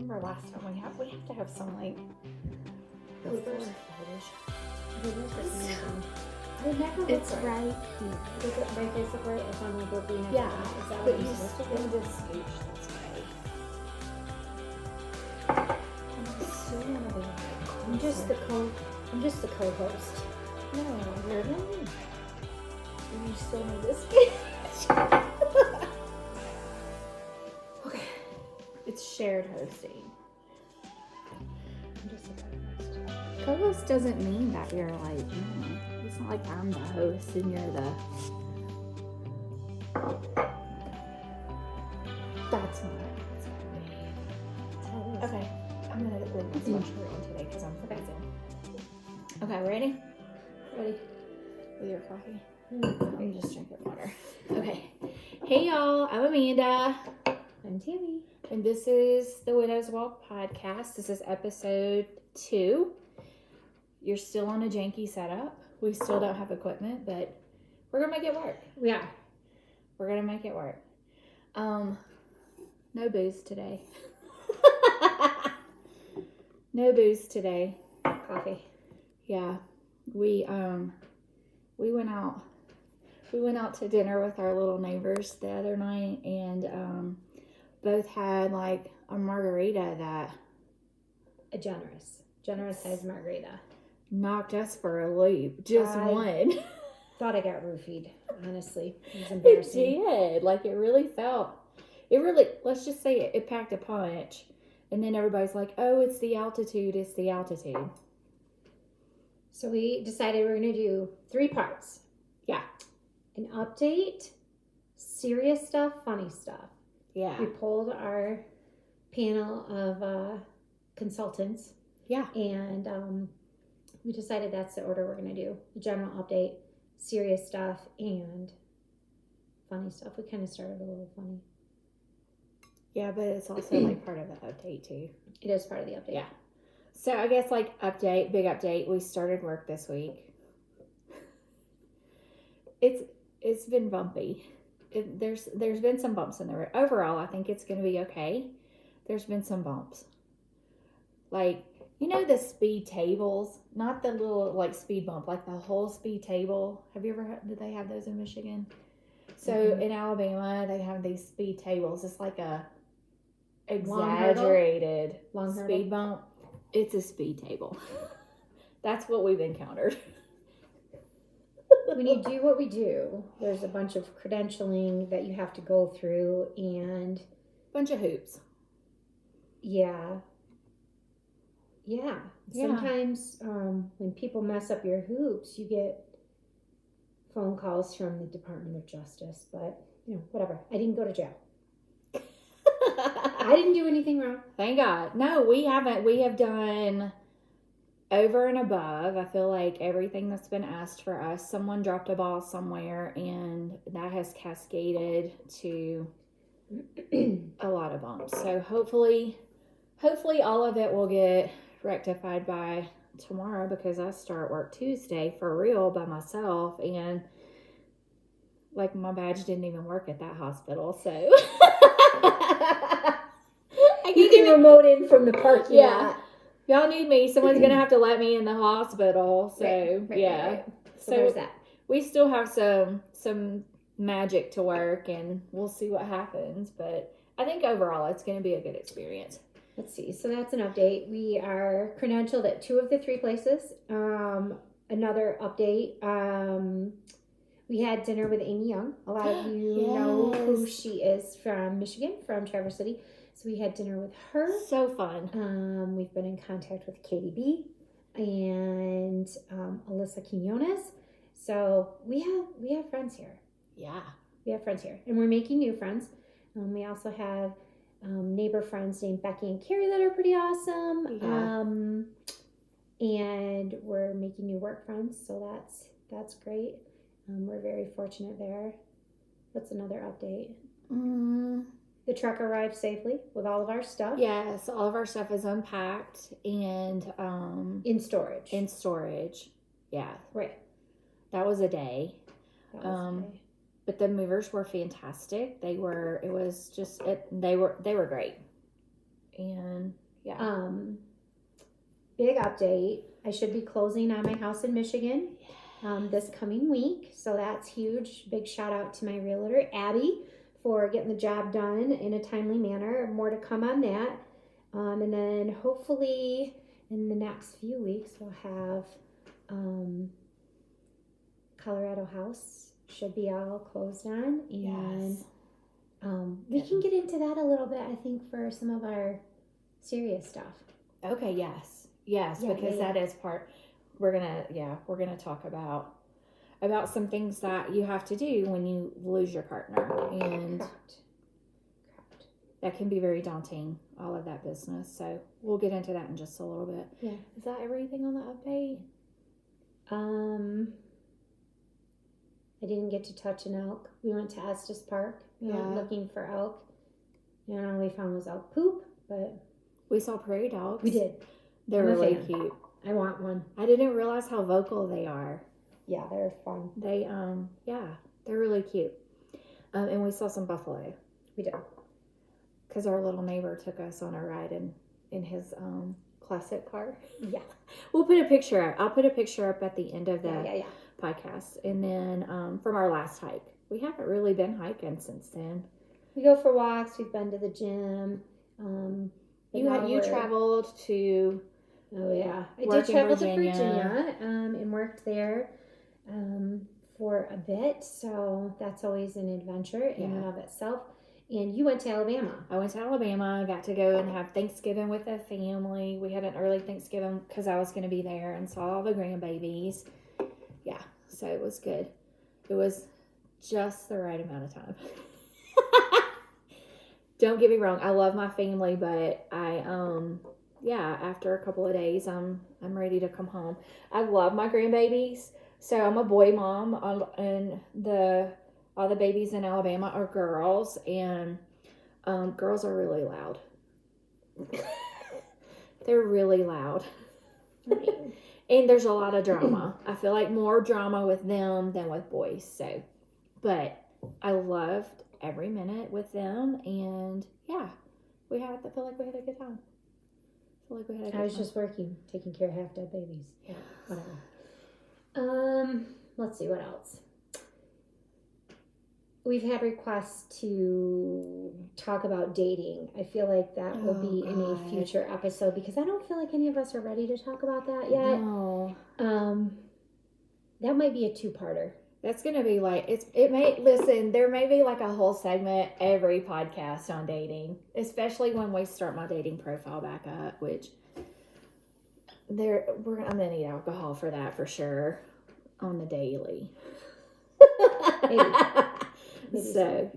remember last time we have to have some like Papers. I never look It's right. right here. Does it my face look right if I'm looking at Yeah, that? Is that but what you you're supposed to do? still just scooch this way. I still want to be like I'm just the co-host. No, you're not. You still need this. Okay. It's shared hosting. I'm just the co-host. Co-host doesn't mean that you're like, it's not like I'm the host and you're the. That's not it. Okay, I'm gonna bring this sweatshirt on today because I'm freezing. Okay, ready? Ready? With your coffee? I'm just drinking water. Okay. Hey y'all, I'm Amanda. I'm Tammy. And this is the Widow's Walk podcast. This is episode 2. You're still on a janky setup. We still don't have equipment, but we're gonna make it work. Yeah. We're gonna make it work. No booze today. No booze today. Coffee. Yeah. We went out to dinner with our little neighbors the other night and both had like a margarita that A generous sized margarita. knocked us for a loop. Just one. Thought I got roofied, honestly. It was It embarrassing. did. Like it really, let's just say it packed a punch. And then everybody's like, oh, it's the altitude. So we decided we're going to do 3 parts. Yeah. An update, serious stuff, funny stuff. Yeah. We pulled our panel of consultants. Yeah. And we decided that's the order we're going to do. A general update, serious stuff, and funny stuff. We kind of started a little funny. Yeah, but it's also like part of the update too. It is part of the update. Yeah. So I guess like big update. We started work this week. It's been bumpy. There's been some bumps in the road. Overall, I think it's going to be okay. There's been some bumps. Like, the speed tables, not the little like speed bump, like the whole speed table. Have you ever did they have those in Michigan? So in Alabama, they have these speed tables. It's like a exaggerated Long speed bump. It's a speed table. That's what we've encountered. When you do what we do, there's a bunch of credentialing that you have to go through, and Bunch of hoops. yeah. Sometimes when people mess up your hoops, you get phone calls from the Department of Justice, but whatever. I didn't go to jail. I didn't do anything wrong. Thank God. No, we haven't. We have done over and above. I feel like everything that's been asked for us, someone dropped a ball somewhere, and that has cascaded to a lot of bumps. So hopefully all of it will get rectified by tomorrow, because I start work Tuesday for real by myself, and like my badge didn't even work at that hospital, so You can remote in from the parking lot. Y'all need me. Someone's gonna have to let me in the hospital. So Right. So So there's that. we still have some magic to work, and we'll see what happens. But I think overall it's gonna be a good experience. Let's see. So that's an update. We are credentialed at 2 of the 3 places. Another update. We had dinner with Amy Young. A lot of you know who she is from Michigan, from Traverse City. So we had dinner with her. So fun. We've been in contact with Katie B and Alyssa Quinones. So we have friends here. Yeah. We have friends here, and we're making new friends. We also have neighbor friends named Becky and Carrie that are pretty awesome. Yeah. And we're making new work friends, so that's great. We're very fortunate there. What's another update? The truck arrived safely with all of our stuff. Yes, all of our stuff is unpacked and In storage. Yeah. Right. That was a day. That was great. But the movers were fantastic. They were great. And yeah. Big update. I should be closing on my house in Michigan this coming week. So that's huge. Big shout out to my realtor, Abby, for getting the job done in a timely manner. More to come on that. And then hopefully in the next few weeks, we'll have Colorado House should be all closed on. And Yes. we can get into that a little bit, I think, for some of our serious stuff. Okay, yes, because that is part. We're gonna talk about some things that you have to do when you lose your partner, and Correct. that can be very daunting. All of that business. So we'll get into that in just a little bit. Yeah. Is that everything on the update? I didn't get to touch an elk. We went to Estes Park. We went looking for elk. And all we found was elk poop, but we saw prairie dogs. We did. They're really cute. I want one. I didn't realize how vocal they are. Yeah, they're fun. They they're really cute. And we saw some buffalo. We did. Because our little neighbor took us on a ride in his classic car. Yeah. We'll put a picture up. I'll put a picture up at the end of the podcast. And then from our last hike. We haven't really been hiking since then. We go for walks. We've been to the gym. You traveled to... Oh, yeah. I did travel to Virginia and worked there for a bit. So that's always an adventure in and of itself. And you went to Alabama. I went to Alabama. I got to go and have Thanksgiving with the family. We had an early Thanksgiving because I was going to be there and saw all the grandbabies. Yeah, so it was good. It was just the right amount of time. Don't get me wrong. I love my family, but after a couple of days, I'm ready to come home. I love my grandbabies. So I'm a boy mom, and all the babies in Alabama are girls, and girls are really loud. They're really loud. And there's a lot of drama. I feel like more drama with them than with boys. So, but I loved every minute with them, and I feel like we had a good time. I was just working, taking care of half-dead babies. Yeah, whatever. Let's see what else. We've had requests to talk about dating. I feel like that will be in a future episode because I don't feel like any of us are ready to talk about that yet. No. That might be a two-parter. That's going to be like, there may be like a whole segment every podcast on dating, especially when we start my dating profile back up, which I'm going to need alcohol for that for sure on the daily. Maybe so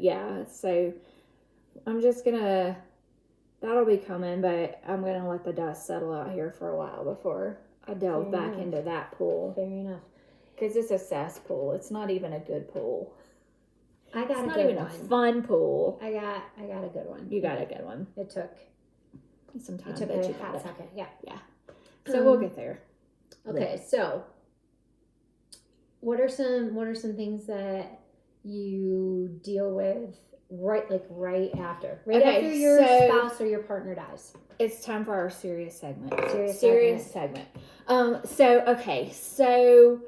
I'm just going to, that'll be coming, but I'm going to let the dust settle out here for a while before I delve back into that pool. Fair enough. Because it's a cesspool. It's not even a good pool. I got it's a not good even one. A fun pool. I got a good one. You got a good one. It took some time. It took but a you got hot it. second. Yeah. Yeah. So we'll get there. Okay, so what are some things that you deal with right after your spouse or your partner dies? It's time for our serious segment. Serious segment. So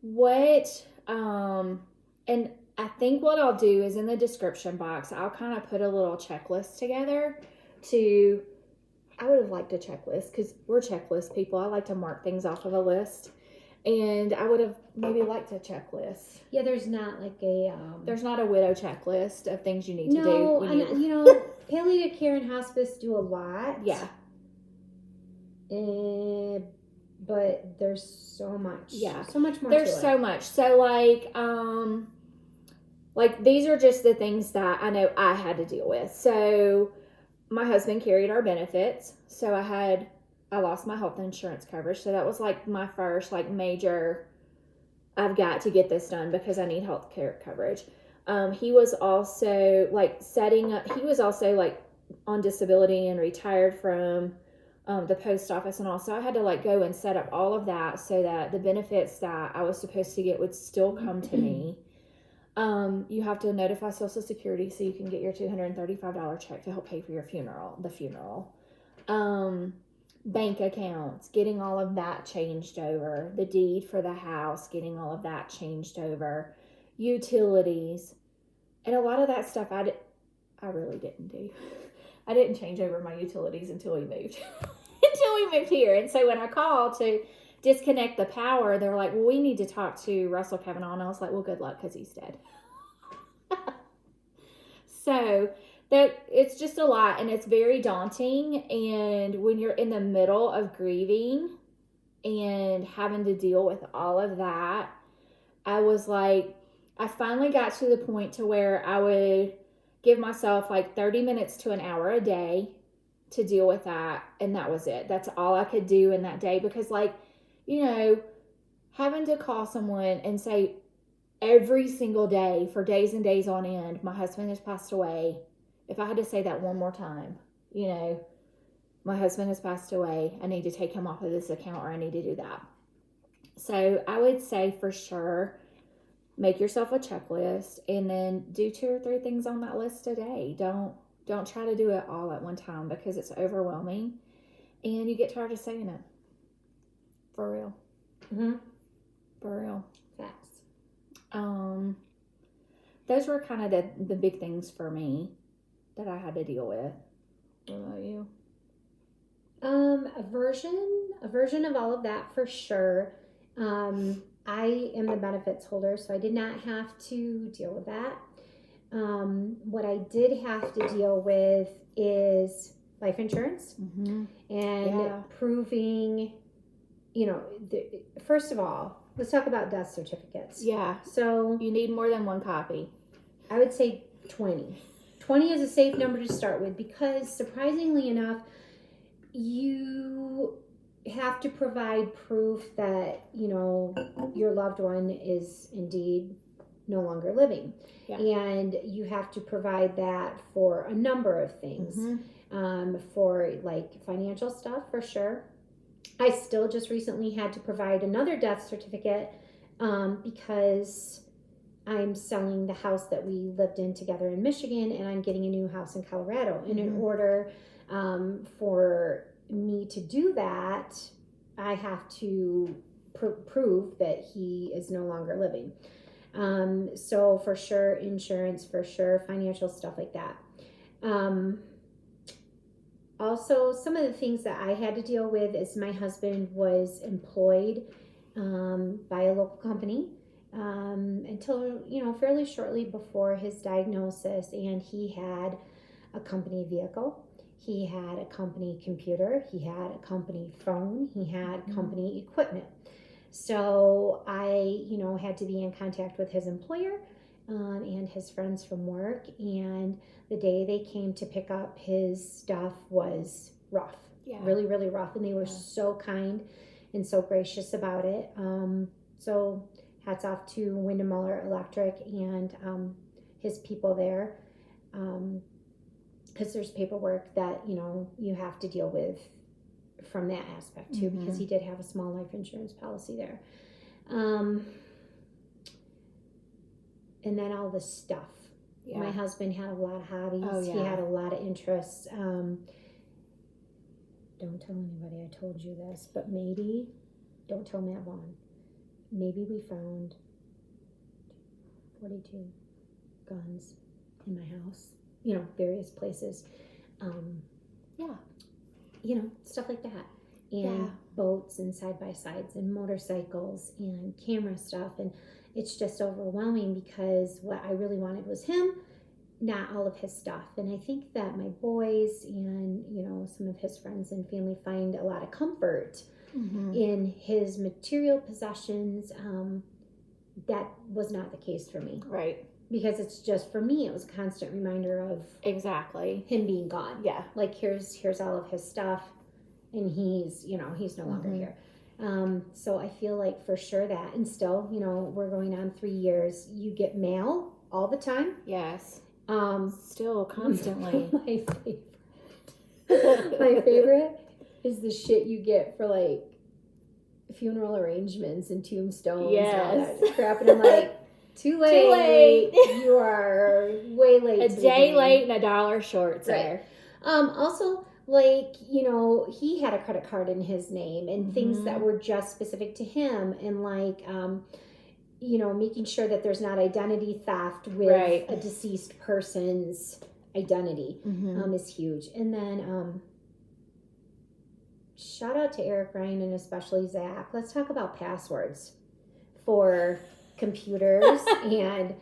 what and I think what I'll do is in the description box I'll kind of put a little checklist together I would have liked a checklist because we're checklist people. I like to mark things off of a list. And I would have maybe liked a checklist. Yeah, there's not like a... there's not a widow checklist of things you need to do. No, palliative care and hospice do a lot. Yeah. But there's so much. Yeah. So much more There's to so it. much. So like these are just the things that I know I had to deal with. So my husband carried our benefits. So I lost my health insurance coverage. So that was like my first like major, I've got to get this done because I need health care coverage. He was also on disability and retired from the post office and all. So I had to like go and set up all of that so that the benefits that I was supposed to get would still come to me. You have to notify Social Security so you can get your $235 check to help pay for your funeral. Bank accounts, getting all of that changed over, the deed for the house, getting all of that changed over, utilities, and a lot of that stuff I really didn't do. I didn't change over my utilities until we moved. Until we moved here. And so when I called to disconnect the power, they were like, well, we need to talk to Russell Kavanaugh. And I was like, well, good luck because he's dead. So that it's just a lot, and it's very daunting. And when you're in the middle of grieving and having to deal with all of that, I was like, I finally got to the point to where I would give myself like 30 minutes to an hour a day to deal with that, and that was it. That's all I could do in that day, because like, you know, having to call someone and say every single day for days and days on end, my husband has passed away. If I had to say that one more time, you know, my husband has passed away, I need to take him off of this account, or I need to do that. So I would say for sure, make yourself a checklist and then do 2 or 3 things on that list a day. Don't try to do it all at one time, because it's overwhelming and you get tired of saying it. For real. Mm-hmm. For real. Facts. Those were kind of the big things for me that I had to deal with. What about you? A version of all of that for sure. I am the benefits holder, so I did not have to deal with that. What I did have to deal with is life insurance, and proving, you know, first of all, let's talk about death certificates. Yeah. So you need more than one copy. I would say 20. 20 is a safe number to start with, because surprisingly enough, you have to provide proof that, you know, your loved one is indeed no longer living. Yeah. And you have to provide that for a number of things. For like financial stuff, for sure. I still just recently had to provide another death certificate because I'm selling the house that we lived in together in Michigan, and I'm getting a new house in Colorado. And in order for me to do that, I have to prove that he is no longer living. So for sure, insurance, for sure, financial stuff like that. Also, some of the things that I had to deal with is my husband was employed by a local company until, you know, fairly shortly before his diagnosis, and he had a company vehicle. He had a company computer. He had a company phone. He had company equipment. So I, you know, had to be in contact with his employer and his friends from work. And the day they came to pick up his stuff was rough. Yeah. Really, really rough. And they were so kind and so gracious about it. So hats off to Wyndham Muller Electric and his people there. Because there's paperwork that, you know, you have to deal with from that aspect too, because he did have a small life insurance policy there. And then all the stuff. Yeah. My husband had a lot of hobbies. Oh, yeah. He had a lot of interests. Don't tell anybody I told you this, but maybe, don't tell Matt Vaughn, maybe we found 42 guns in my house. You know, various places. You know, stuff like that. And boats and side-by-sides and motorcycles and camera stuff. And it's just overwhelming, because what I really wanted was him, not all of his stuff. And I think that my boys and, you know, some of his friends and family find a lot of comfort in his material possessions. That was not the case for me. Right. Because it's just, for me, it was a constant reminder of him being gone. Yeah. Like, here's all of his stuff, and he's, you know, he's no longer here. So I feel like for sure that, and still, you know, we're going on 3 years. You get mail all the time. Yes. Still constantly. My favorite is the shit you get for like funeral arrangements and tombstones. Yes. And all that crap, and I'm like, Too late. You are way late. A day late and $1 short, sir. Right. Also, like, he had a credit card in his name and things that Mhm. were just specific to him, and like, making sure that there's not identity theft with Right. a deceased person's identity Mhm. is huge. And then shout out to Eric Ryan and especially Zach. Let's talk about passwords for computers and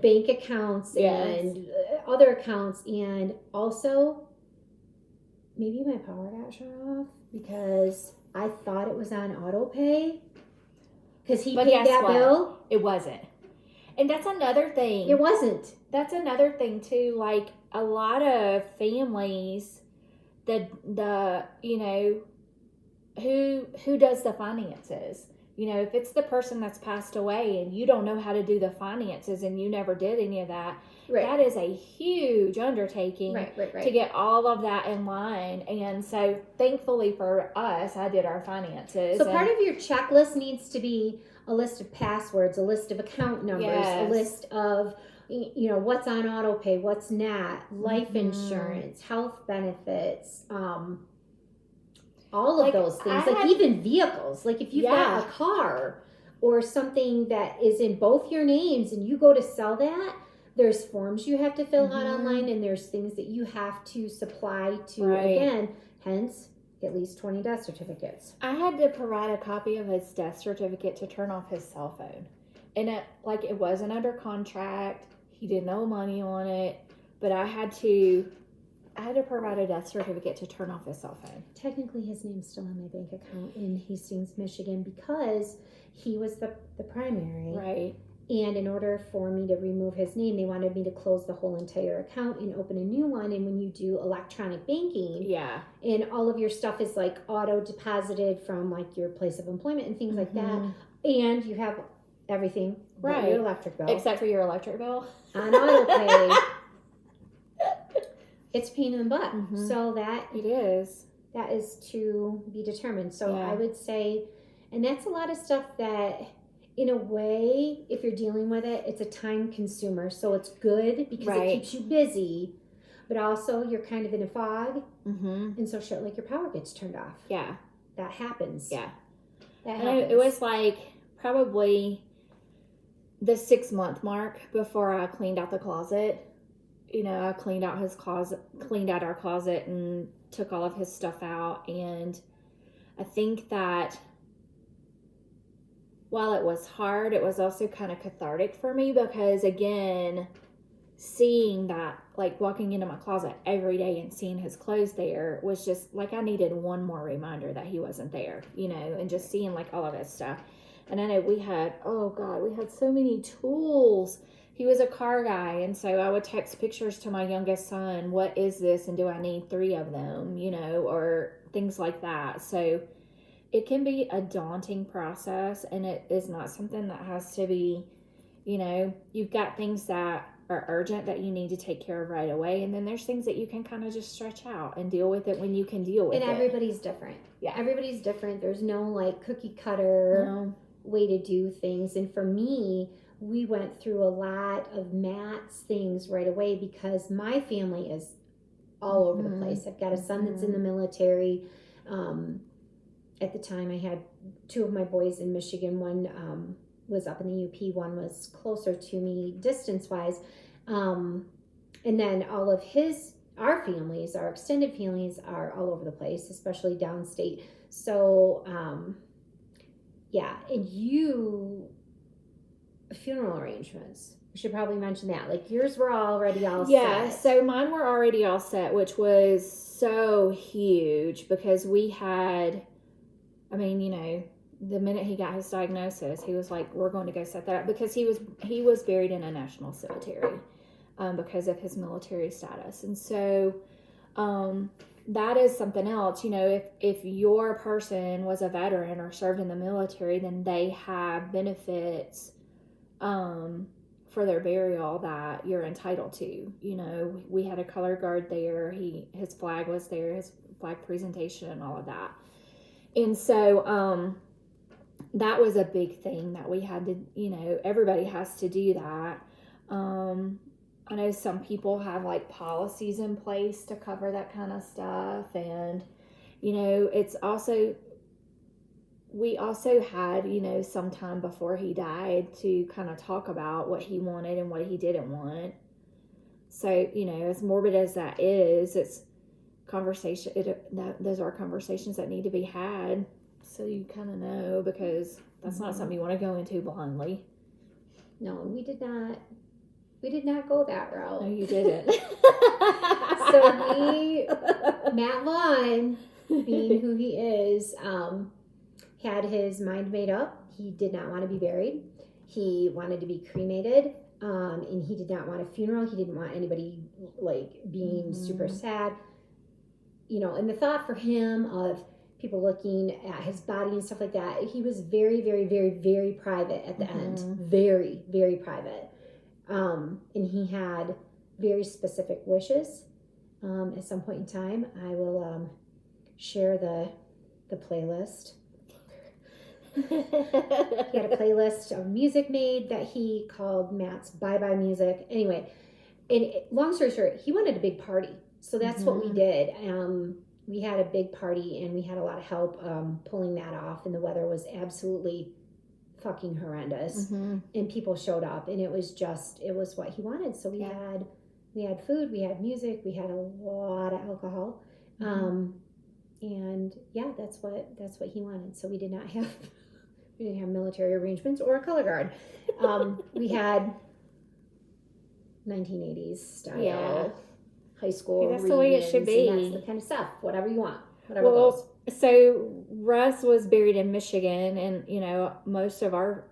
bank accounts Yes. and other accounts, and also maybe my power got shut off because I thought it was on auto pay because he But paid guess that what? bill. It wasn't. And that's another thing. It wasn't. That's another thing too. Like a lot of families, the who does the finances. If it's the person that's passed away and you don't know how to do the finances and you never did any of that, Right. that is a huge undertaking Right. to get all of that in line. And so thankfully for us, I did our finances. So part of your checklist needs to be a list of passwords, a list of account numbers, Yes. a list of what's on auto pay, what's not, life Mhm. insurance, health benefits, all of Like, those things, I like had- even vehicles. Like if you've got a car or something that is in both your names and you go to sell that, there's forms you have to fill out Mhm. online, and there's things that you have to supply to, Right. again, hence at least 20 death certificates. I had to provide a copy of his death certificate to turn off his cell phone. And it wasn't under contract. He didn't owe money on it. But I had to provide a death certificate to turn off his cell phone. Technically, his name's still on my bank account in Hastings, Michigan, because he was the primary. Right. And in order for me to remove his name, they wanted me to close the whole entire account and open a new one. And when you do electronic banking, Yeah. and all of your stuff is like auto deposited from like your place of employment and things like that, and you have everything but Right. your electric bill Except for your electric bill. on auto pay. It's a pain in the butt. Mhm. So that is to be determined. So Yeah. I would say, and that's a lot of stuff that, in a way, if you're dealing with it, it's a time consumer. So it's good because Right. it keeps you busy, but also you're kind of in a fog. Mm-hmm. And so shit, like your power gets turned off. Yeah. That happens. Yeah. That And happens. it was like probably the 6-month mark before I cleaned out the closet. I cleaned out his closet, cleaned out our closet, and took all of his stuff out. And I think that while it was hard, it was also kind of cathartic for me because, again, seeing that, like walking into my closet every day and seeing his clothes there was just like I needed one more reminder that he wasn't there, and just seeing like all of his stuff. And I know we had so many tools. He was a car guy, and so I would text pictures to my youngest son, what is this, and do I need 3 of them, or things like that. So it can be a daunting process, and it is not something that has to be, you've got things that are urgent that you need to take care of right away, and then there's things that you can kind of just stretch out and deal with it when you can deal with it. And everybody's different. Yeah. Everybody's different. There's no like cookie cutter way to do things. And for me, we went through a lot of Matt's things right away because my family is all over the place. I've got a son that's in the military. At the time, I had 2 of my boys in Michigan. One was up in the UP. One was closer to me distance-wise. And then all of our families, our extended families, are all over the place, especially downstate. So, yeah. And funeral arrangements. We should probably mention that. Like yours were already all set. Yeah, so mine were already all set, which was so huge because we had, the minute he got his diagnosis, he was like, we're going to go set that up because he was buried in a national cemetery because of his military status. And so that is something else. If your person was a veteran or served in the military, then they have benefits for their burial that you're entitled to. We had a color guard there. His flag was there, his flag presentation and all of that. And so that was a big thing that we had to, everybody has to do that. I know some people have like policies in place to cover that kind of stuff. And, you know, it's also, we also had, you know, some time before he died to kind of talk about what he wanted and what he didn't want. So, you know, as morbid as that is, it's conversation. Those are conversations that need to be had, so you kind of know, because that's not something you want to go into blindly. No, we did not. We did not go that route. No, you didn't. So Matt Vaughn, being who he is, had his mind made up. He did not want to be buried. He wanted to be cremated. And he did not want a funeral. He didn't want anybody like being super sad. You know, and the thought for him of people looking at his body and stuff like that, he was very, very, very, very private at the end. Very, very private. And he had very specific wishes. At some point in time, I will share the playlist. He had a playlist of music made that he called Matt's Bye-Bye Music. Anyway, and long story short, he wanted a big party. So that's what we did. We had a big party, and we had a lot of help pulling that off, and the weather was absolutely fucking horrendous. And people showed up, and it was what he wanted. So we had food, we had music, we had a lot of alcohol. And yeah, that's what he wanted. So we didn't have military arrangements or a color guard. We had 1980s style high school. That's the way it should be. And that's the kind of stuff. Whatever you want. Whatever goes. So Russ was buried in Michigan, and you know, most of our,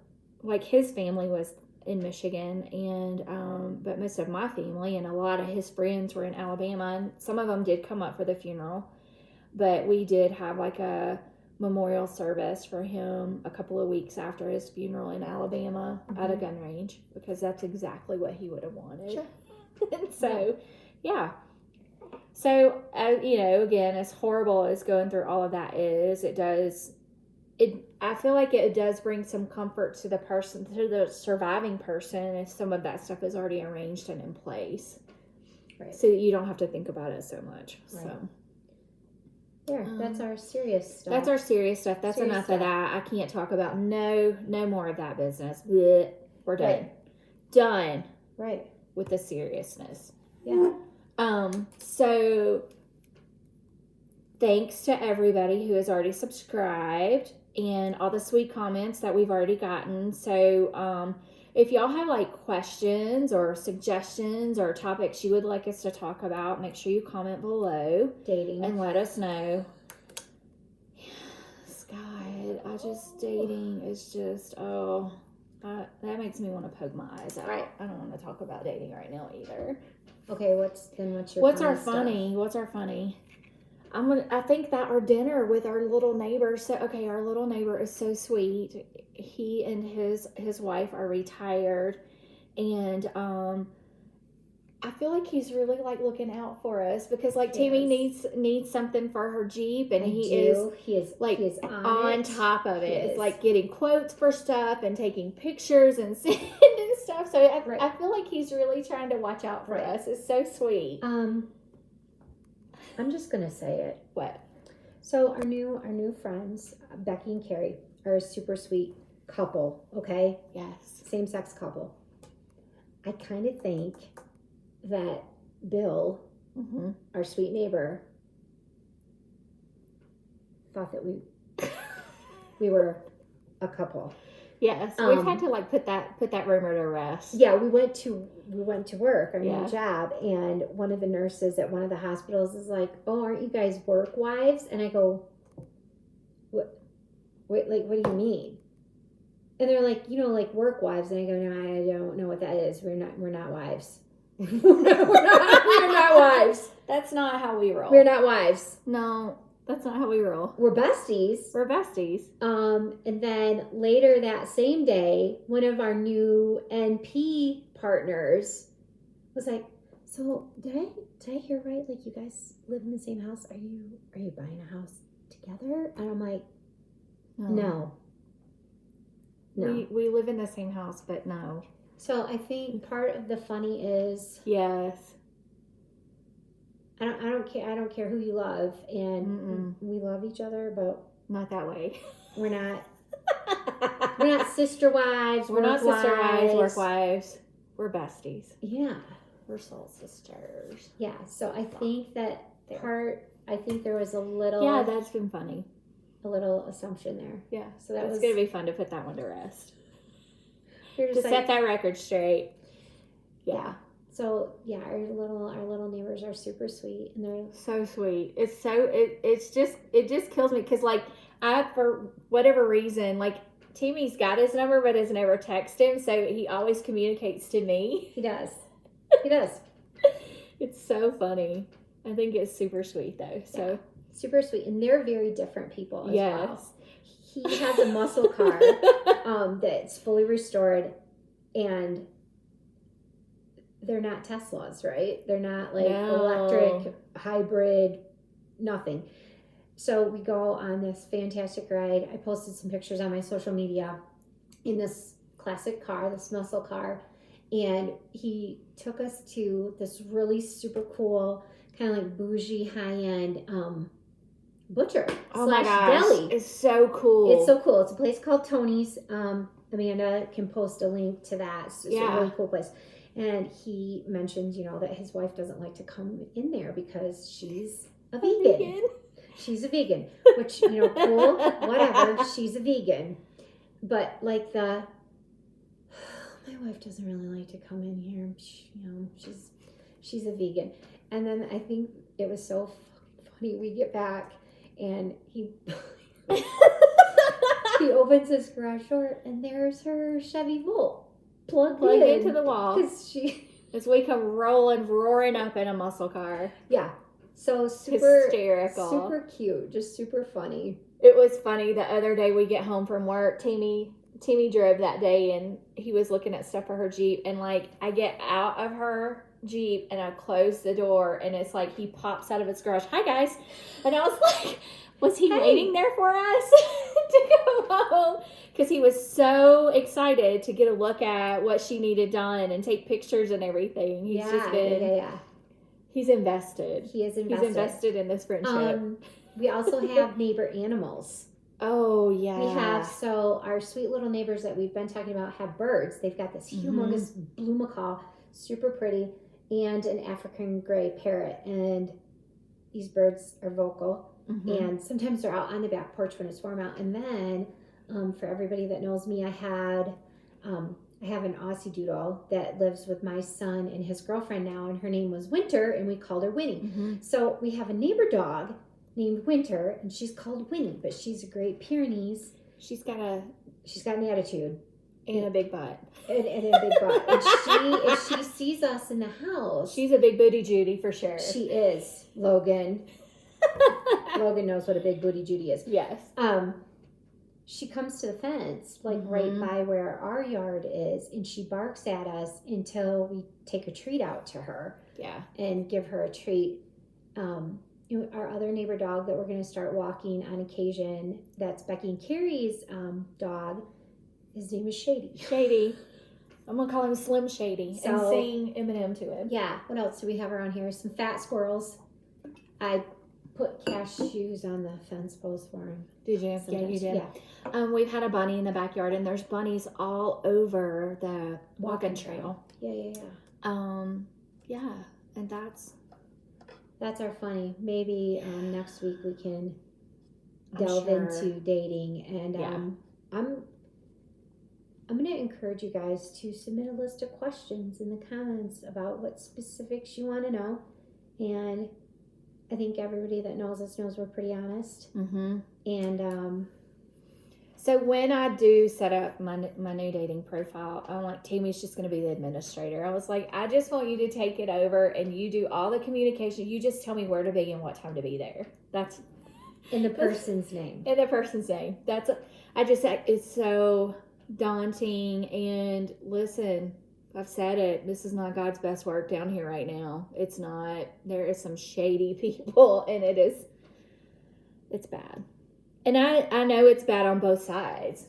like, his family was in Michigan, and but most of my family and a lot of his friends were in Alabama, and some of them did come up for the funeral. But we did have like a memorial service for him a couple of weeks after his funeral in Alabama at a gun range, because that's exactly what he would have wanted. Sure. And so, yeah. So, you know, again, as horrible as going through all of that is, I feel like it does bring some comfort to the surviving person, if some of that stuff is already arranged and in place. Right. So you don't have to think about it so much. Right. So. There, that's our serious stuff. That's our serious stuff. That's serious enough stuff. Of that. I can't talk about no more of that business. Blech. We're done. Right. Done. Right. With the seriousness. Yeah. So thanks to everybody who has already subscribed and all the sweet comments that we've already gotten. So if y'all have like questions or suggestions or topics you would like us to talk about, make sure you comment below. Dating. And let us know. Yes, God, dating is just, that makes me want to poke my eyes out. Right. I don't want to talk about dating right now either. Okay, what's our funny? I think that our dinner with our little neighbor. So, okay, our little neighbor is so sweet. He and his wife are retired, and I feel like he's really like looking out for us, because like Tammy needs something for her Jeep, and he is on top of it. It's like getting quotes for stuff and taking pictures and sending stuff. So I feel like he's really trying to watch out for us. It's so sweet. I'm just gonna say it. What? So our new friends, Becky and Carrie, are a super sweet couple. Okay. Yes. Same sex couple. I kind of think that Bill, our sweet neighbor, thought that we were a couple. Yes, we've had to like put that rumor to rest. Yeah, we went to work, our new job, and one of the nurses at one of the hospitals is like, "Oh, aren't you guys work wives?" And I go, "What? Wait, like, what do you mean?" And they're like, like work wives, and I go, "No, I don't know what that is. We're not wives. we're not wives. That's not how we roll. We're not wives. No." That's not how we roll. We're besties. And then later that same day, one of our new NP partners was like, "So did I hear right? Like, you guys live in the same house? Are you buying a house together?" And I'm like, "No. We live in the same house, but no. So I think part of the funny is Yes. I don't care who you love, and we love each other, but not that way. We're not sister wives. We're not sister wives, work wives. We're besties. Yeah. We're soul sisters. Yeah. So I think that I think there was a little. Yeah, that's been funny. A little assumption there. Yeah. So that's going to be fun to put that one to rest. To set that record straight. Yeah. So yeah, our little neighbors are super sweet, and they're so sweet. It just kills me because like for whatever reason, like Timmy's got his number but has never texted him, so he always communicates to me. He does. He does. It's so funny. I think it's super sweet though. So yeah. Super sweet, and they're very different people as well. He has a muscle car that's fully restored, and they're not Teslas, right? They're not like electric, hybrid, nothing. So we go on this fantastic ride. I posted some pictures on my social media in this classic car, this muscle car, and he took us to this really super cool, kind of like bougie, high-end butcher / deli. It's so cool. It's so cool. It's a place called Tony's. Amanda can post a link to that. It's a really cool place. And he mentioned, that his wife doesn't like to come in there because she's a vegan. She's a vegan, which, cool, whatever. She's a vegan. But like my wife doesn't really like to come in here. She's a vegan. And then I think it was so funny. We get back and he opens his garage door and there's her Chevy Volt plugged into the wall. As we come roaring up in a muscle car. Yeah. So super hysterical. Super cute. Just super funny. It was funny the other day we get home from work. Timmy drove that day and he was looking at stuff for her Jeep, and like I get out of her Jeep and I close the door and it's like he pops out of his garage. Hi guys. And I was like, was he waiting there for us to go home? Because he was so excited to get a look at what she needed done and take pictures and everything. He's just been he's invested. He is invested. He's invested in this friendship. We also have neighbor animals. Oh, yeah. We have, so our sweet little neighbors that we've been talking about have birds. They've got this humongous blue macaw, super pretty, and an African gray parrot. And these birds are vocal. And sometimes they're out on the back porch when it's warm out. And then, for everybody that knows me, I have an Aussie Doodle that lives with my son and his girlfriend now, and her name was Winter, and we called her Winnie. So we have a neighbor dog named Winter, and she's called Winnie, but she's a Great Pyrenees. She's got an attitude. And a big butt. And a big butt. And if she sees us in the house... She's a big booty Judy for sure. She is, Logan. Logan knows what a big booty Judy is. Yes. She comes to the fence, like right by where our yard is, and she barks at us until we take a treat out to her. Yeah. And give her a treat. Our other neighbor dog that we're going to start walking on occasion, that's Becky and Carrie's dog, his name is Shady. Shady. I'm going to call him Slim Shady and sing Eminem to him. Yeah. What else do we have around here? Some fat squirrels. I put cashews on the fence post for him. Did you? Sometimes. Yeah, you did. Yeah. We've had a bunny in the backyard, and there's bunnies all over the walking trail. Yeah. Yeah, and that's our funny. Maybe next week we can delve into dating, and I'm going to encourage you guys to submit a list of questions in the comments about what specifics you want to know, and I think everybody that knows us knows we're pretty honest. And so when I do set up my new dating profile, I'm like, Tammy's just going to be the administrator. I was like, I just want you to take it over and you do all the communication. You just tell me where to be and what time to be there. That's in the person's name. In the person's name. It's so daunting. And listen, I've said it. This is not God's best work down here right now. It's not. There is some shady people, and it's bad. And I know it's bad on both sides,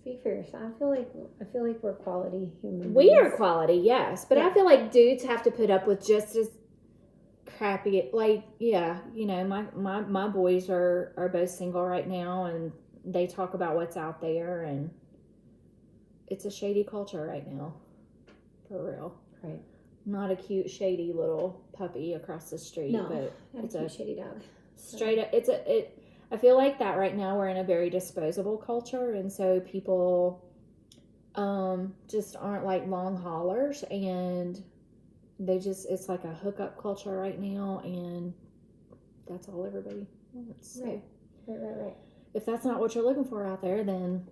Speak for yourself. I feel like we're quality human We beings. are quality, yes, but Yeah. I feel like dudes have to put up with just as crappy. Like, yeah, you know, my boys are both single right now, and they talk about what's out there, and it's a shady culture right now, for real. Right. Not a cute, shady little puppy across the street, No, but not it's a cute shady dog. straight up. I feel like that right now we're in a very disposable culture, and so people just aren't like long haulers, and it's like a hookup culture right now, and that's all everybody wants. So Right. if that's not what you're looking for out there, then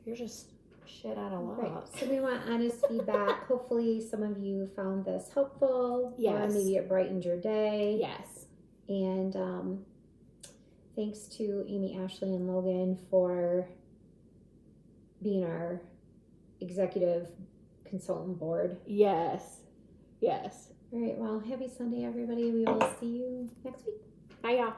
you're just shit out of luck. Right. So we want honest feedback. Hopefully some of you found this helpful. Yes. Or maybe it brightened your day. Yes. And thanks to Amy, Ashley, and Logan for being our executive consultant board. Yes. All right. Well, happy Sunday, everybody. We will see you next week. Bye, y'all.